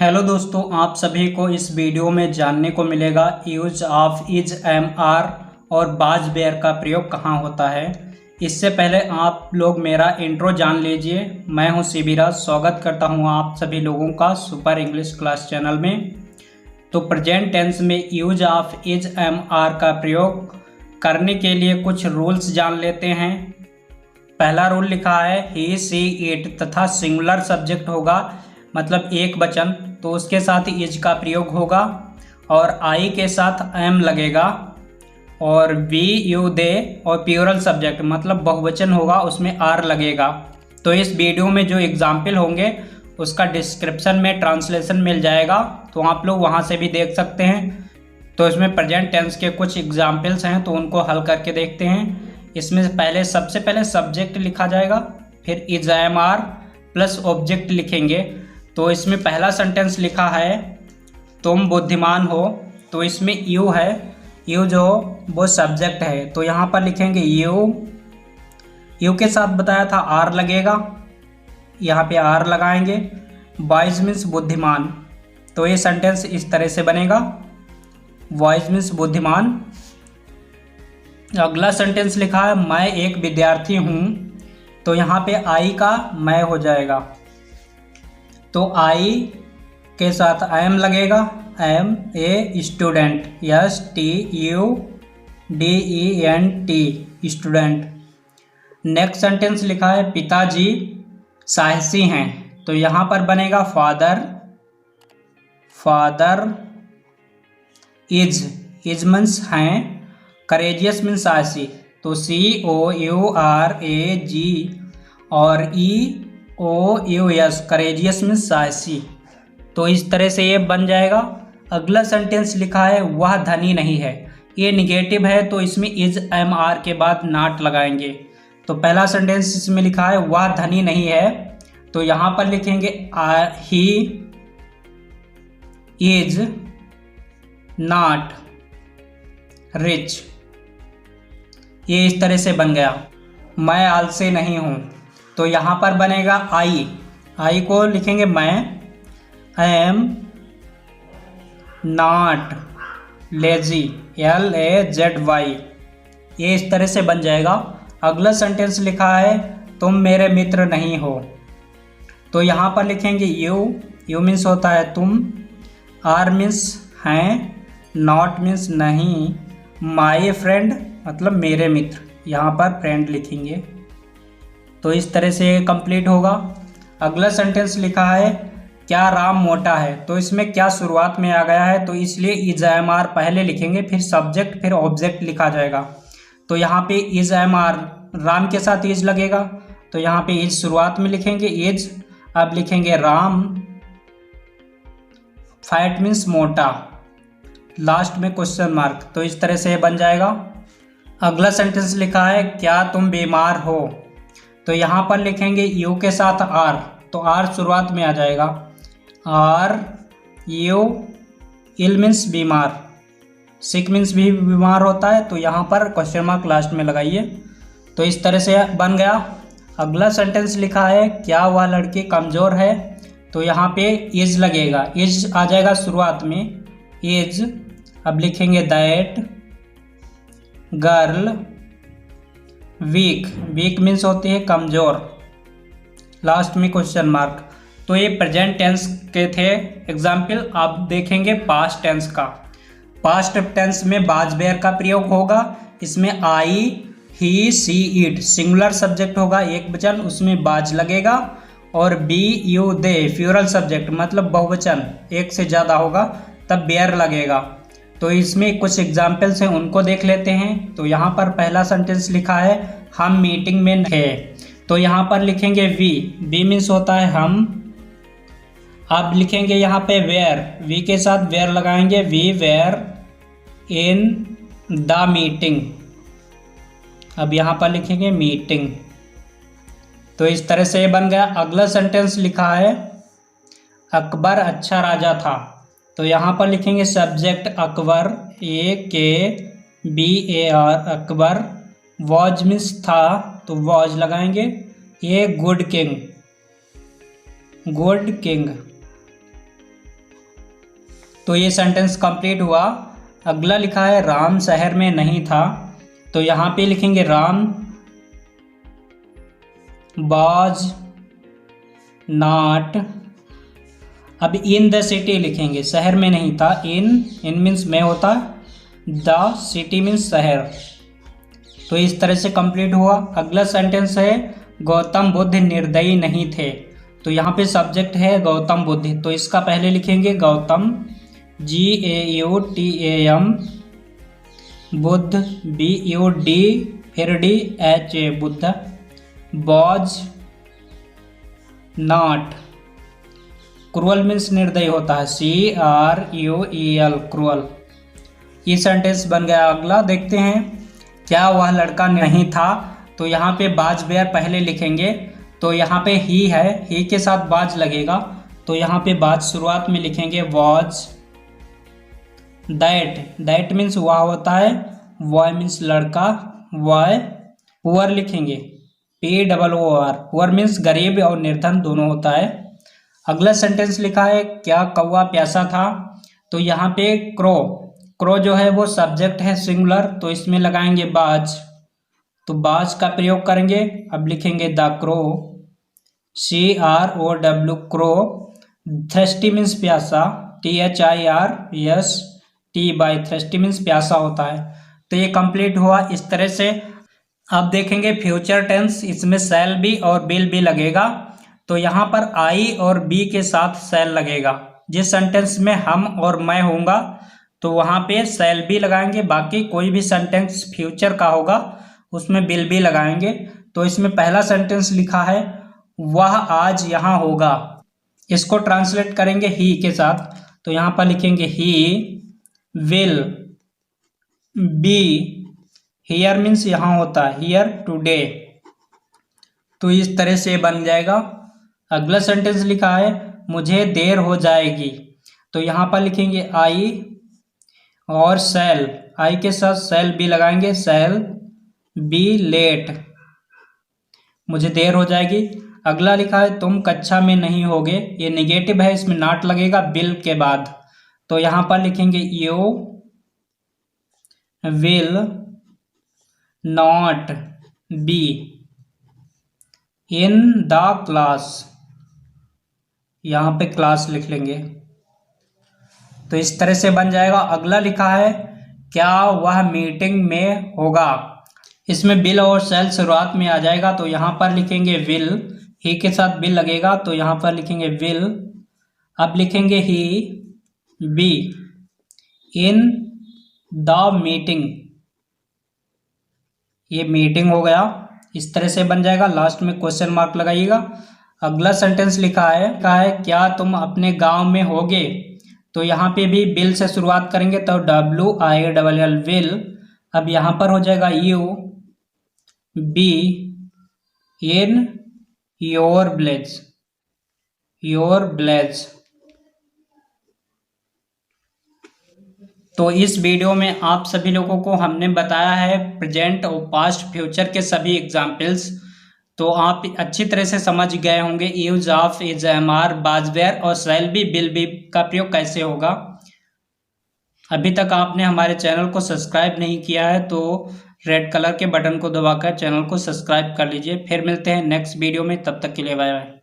Hello दोस्तों, आप सभी को इस वीडियो में जानने को मिलेगा use of is M are और बाज बेयर का प्रयोग कहाँ होता है। इससे पहले आप लोग मेरा इंट्रो जान लीजिए। मैं हूं शिविराज, स्वागत करता हूं आप सभी लोगों का सुपर इंग्लिश क्लास चैनल में। तो प्रेजेंट टेंस में use of is M are का प्रयोग करने के लिए कुछ रूल्स जान लेते हैं। पहला रूल लिखा है ही सी इट तथा सिंगुलर सब्जेक्ट होगा, मतलब एक वचन, तो उसके साथ इज का प्रयोग होगा और आई के साथ एम लगेगा। और वी यू दे और प्लूरल सब्जेक्ट मतलब बहुवचन होगा, उसमें आर लगेगा। तो इस वीडियो में जो एग्जाम्पल होंगे उसका डिस्क्रिप्शन में ट्रांसलेशन मिल जाएगा, तो आप लोग वहां से भी देख सकते हैं। तो इसमें प्रेजेंट टेंस के कुछ एग्जाम्पल्स हैं, तो उनको हल करके देखते हैं। इसमें सबसे पहले सब्जेक्ट लिखा जाएगा, फिर is M are plus object लिखेंगे। तो इसमें पहला सेंटेंस लिखा है तुम बुद्धिमान हो, तो इसमें यू है, यू जो वो सब्जेक्ट है, तो यहाँ पर लिखेंगे यू के साथ बताया था आर लगेगा, यहाँ पे आर लगाएंगे। वाइज मीन्स बुद्धिमान, तो ये सेंटेंस इस तरह से बनेगा, वाइज मीन्स बुद्धिमान। अगला सेंटेंस लिखा है मैं एक विद्यार्थी हूँ, तो यहाँ पे आई का मैं हो जाएगा, तो आई के साथ एम लगेगा, am a student, STUDENT student. Next sentence लिखा है पिताजी साहसी हैं, तो यहाँ पर बनेगा फादर इज मीन्स हैं, करेजियस मीन्स साहसी, तो COURAG और EOUS करेजियस मीन्स साहसी। तो इस तरह से ये बन जाएगा। अगला सेंटेंस लिखा है वह धनी नहीं है, ये निगेटिव है, तो इसमें इज एम आर के बाद नॉट लगाएंगे। तो पहला सेंटेंस इसमें लिखा है वह धनी नहीं है, तो यहाँ पर लिखेंगे ही इज नॉट रिच। ये इस तरह से बन गया। मैं आलसी नहीं हूँ, तो यहाँ पर बनेगा आई को लिखेंगे मैं एम नॉट लेजी, LAZY। ये इस तरह से बन जाएगा। अगला सेंटेंस लिखा है तुम मेरे मित्र नहीं हो, तो यहाँ पर लिखेंगे यू मीन्स होता है तुम, आर मीन्स हैं, नॉट मीन्स नहीं, माई फ्रेंड मतलब मेरे मित्र, यहाँ पर फ्रेंड लिखेंगे। तो इस तरह से कंप्लीट होगा। अगला सेंटेंस लिखा है क्या राम मोटा है, तो इसमें क्या शुरुआत में आ गया है, तो इसलिए इज एम आर पहले लिखेंगे, फिर सब्जेक्ट फिर ऑब्जेक्ट लिखा जाएगा। तो यहाँ पे इज एम आर राम के साथ इज लगेगा, तो यहाँ पे इज शुरुआत में लिखेंगे इज, अब लिखेंगे राम, फैट मीन्स मोटा, लास्ट में क्वेश्चन मार्क, तो इस तरह से बन जाएगा। अगला सेंटेंस लिखा है क्या तुम बीमार हो, तो यहाँ पर लिखेंगे यू के साथ आर, तो आर शुरुआत में आ जाएगा, आर यू, इल मीन्स बीमार, सिक मीन्स भी बीमार होता है, तो यहाँ पर क्वेश्चन मार्क लास्ट में लगाइए। तो इस तरह से बन गया। अगला सेंटेंस लिखा है क्या वह लड़की कमज़ोर है, तो यहाँ पे इज लगेगा, इज आ जाएगा शुरुआत में, इज। अब लिखेंगे दैट गर्ल वीक मीन्स होती है कमज़ोर, लास्ट में क्वेश्चन मार्क। तो ये प्रेजेंट टेंस के थे एग्जाम्पल। अब देखेंगे पास्ट टेंस का। पास्ट टेंस में बाज बेयर का प्रयोग होगा। इसमें I he she it singular subject होगा, एक वचन, उसमें बाज लगेगा, और we you they plural subject मतलब बहुवचन, एक से ज़्यादा होगा तब बेयर लगेगा। तो इसमें कुछ एग्जाम्पल्स हैं, उनको देख लेते हैं। तो यहाँ पर पहला सेंटेंस लिखा है हम मीटिंग में थे, तो यहाँ पर लिखेंगे वी मीन्स होता है हम। अब लिखेंगे यहाँ पे वेयर, वी के साथ वेयर लगाएंगे, we were in the meeting. अब यहाँ पर लिखेंगे मीटिंग। तो इस तरह से बन गया। अगला सेंटेंस लिखा है अकबर अच्छा राजा था, तो यहाँ पर लिखेंगे subject Akbar, AKBAR Akbar, was means था, तो वॉज लगाएंगे, ये गुड किंग, तो ये सेंटेंस कंप्लीट हुआ। अगला लिखा है राम शहर में नहीं था, तो यहाँ पे लिखेंगे राम वाज नॉट, अब इन द सिटी लिखेंगे, शहर में नहीं था, इन मीन्स में होता, द सिटी मीन्स शहर। तो इस तरह से कंप्लीट हुआ। अगला सेंटेंस है गौतम बुद्ध निर्दयी नहीं थे, तो यहाँ पे सब्जेक्ट है गौतम बुद्ध, तो इसका पहले लिखेंगे गौतम GAUTAM, बुद्ध BUD फिर DHA Buddha, was not, cruel means निर्दयी होता है, CRUEL क्रूअल। ये सेंटेंस बन गया। अगला देखते हैं क्या वह लड़का नहीं था, तो यहाँ पे बाज बेयर पहले लिखेंगे, तो यहाँ पे ही है, ही के साथ बाज लगेगा, तो यहाँ पे बाज शुरुआत में लिखेंगे वॉज दैट मीन्स वह होता है, वॉय मीन्स लड़का, वॉय, पुअर लिखेंगे POOR, पुअर मीन्स गरीब और निर्धन दोनों होता है। अगला सेंटेंस लिखा है क्या कौवा प्यासा था, तो यहाँ पे क्रो जो है वो सब्जेक्ट है सिंगुलर, तो इसमें लगाएंगे बाज, तो बाज का प्रयोग करेंगे। अब लिखेंगे the crow CROW crow, thirsty means प्यासा THIRSTY, थ्रस्टी मीन्स प्यासा होता है। तो ये कंप्लीट हुआ इस तरह से। अब देखेंगे फ्यूचर टेंस, इसमें शैल बी और विल बी लगेगा, तो यहाँ पर आई और बी के साथ शैल लगेगा। जिस सेंटेंस में हम और मैं होऊंगा तो वहाँ पे शैल बी लगाएंगे, बाकी कोई भी सेंटेंस फ्यूचर का होगा उसमें विल बी लगाएंगे। तो इसमें पहला सेंटेंस लिखा है वह आज यहाँ होगा, इसको ट्रांसलेट करेंगे ही के साथ, तो यहाँ पर लिखेंगे he will be, here means यहाँ होता है, हियर टुडे, तो इस तरह से बन जाएगा। अगला सेंटेंस लिखा है मुझे देर हो जाएगी, तो यहाँ पर लिखेंगे आई और शैल, आई के साथ शैल बी लगाएंगे, शैल बी लेट, मुझे देर हो जाएगी। अगला लिखा है तुम कक्षा में नहीं होगे, ये निगेटिव है, इसमें नॉट लगेगा बिल के बाद, तो यहाँ पर लिखेंगे you will not be in the class, यहाँ पे क्लास लिख लेंगे, तो इस तरह से बन जाएगा। अगला लिखा है क्या वह मीटिंग में होगा, इसमें विल और शैल शुरुआत में आ जाएगा, तो यहाँ पर लिखेंगे विल, ही के साथ विल लगेगा, तो यहाँ पर लिखेंगे विल। अब लिखेंगे ही बी इन द मीटिंग, ये मीटिंग हो गया, इस तरह से बन जाएगा। लास्ट में क्वेश्चन मार्क लगाइएगा। अगला सेंटेंस लिखा है क्या तुम अपने गांव में होगे, तो यहाँ पे भी बिल से शुरुआत करेंगे, तो WILL विल। अब यहाँ पर हो जाएगा you be in your village. तो इस वीडियो में आप सभी लोगों को हमने बताया है प्रेजेंट और पास्ट फ्यूचर के सभी एग्जाम्पल्स, तो आप अच्छी तरह से समझ गए होंगे use of is M R, बाजवेयर और शैल बी, विल बी का प्रयोग कैसे होगा। अभी तक आपने हमारे चैनल को सब्सक्राइब नहीं किया है तो रेड कलर के बटन को दबाकर चैनल को सब्सक्राइब कर लीजिए। फिर मिलते हैं नेक्स्ट वीडियो में, तब तक के लिए बाय बाय।